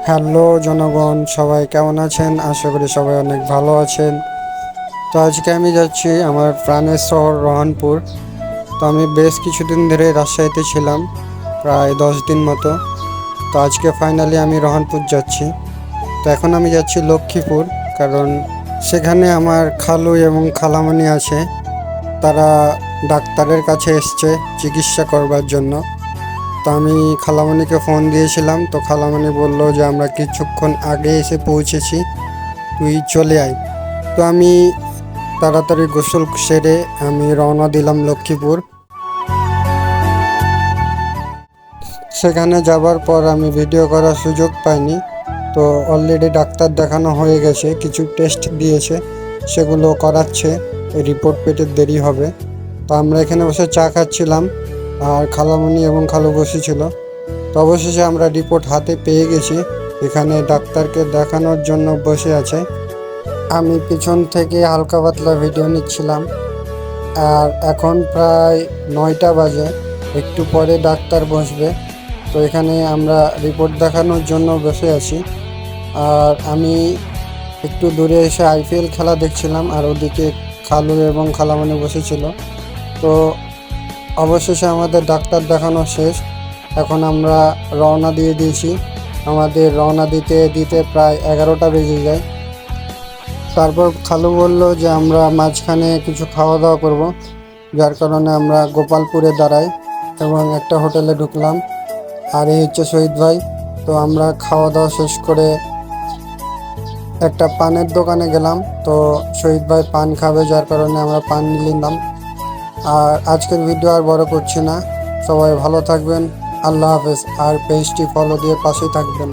Hello জনগণ, সবাই কেমন আছেন? আশা করি সবাই অনেক ভালো আছেন। তো আজকে আমি যাচ্ছি আমার প্রাণের শহর রহনপুর। তো আমি বেশ কিছুদিন ধরে রাজশাহীতে ছিলাম, প্রায় 10 দিন মতো। তো আজকে ফাইনালি আমি রহনপুর যাচ্ছি। তো এখন আমি যাচ্ছি লক্ষ্মীপুর, কারণ সেখানে আমার খালু এবং খালামণি আছে। তারা ডাক্তারের কাছে এসছে চিকিৎসা করবার জন্য। তো আমি খালামণিকে ফোন দিয়েছিলাম, তো খালামণি বলল যে আমরা কিছুক্ষণ আগে এসে পৌঁছেছি, তুই চলে আয়। তো আমি তাড়াতাড়ি গোসল সেরে আমি রওনা দিলাম লক্ষ্মীপুর। সেখানে যাবার পর আমি ভিডিও করার সুযোগ পাইনি। তো অলরেডি ডাক্তার দেখানো হয়ে গেছে, কিছু টেস্ট দিয়েছে, সেগুলো করাচ্ছে। রিপোর্ট পেতে দেরি হবে। তো আমরা এখানে বসে চা খাচ্ছিলাম, আর খালামণি এবং খালু বসেছিল। তো অবশেষে আমরা রিপোর্ট হাতে পেয়ে গেছি। এখানে ডাক্তারকে দেখানোর জন্য বসে আছে। আমি পিছন থেকে হালকা পাতলা ভিডিও নিচ্ছিলাম। আর এখন প্রায় 9টা বাজে, একটু পরে ডাক্তার বসবে। তো এখানে আমরা রিপোর্ট দেখানোর জন্য বসে আছি। আর আমি একটু দূরে এসে আইপিএল খেলা দেখছিলাম, আর ওদিকে খালু এবং খালামণি বসেছিল। তো অবশেষে আমাদের ডাক্তার দেখানো শেষ। এখন আমরা রওনা দিয়ে দিয়েছি। আমাদের রওনা দিতে দিতে প্রায় 11টা বেজে যায়। তারপর খালু বলল যে আমরা মাঝখানে কিছু খাওয়া দাওয়া করব, যার কারণে আমরা গোপালপুরে দাঁড়াই এবং একটা হোটেলে ঢুকলাম। আর এই হচ্ছে শহীদ ভাই। তো আমরা খাওয়া দাওয়া শেষ করে একটা পানের দোকানে গেলাম। তো শহীদ ভাই পান খাবে, যার কারণে আমরা পান নিলাম। আর আজকের ভিডিও আর বড় করছি না। সবাই ভালো থাকবেন, আল্লাহ হাফেজ। আর পেজটি ফলো দিয়ে পাশেই থাকবেন।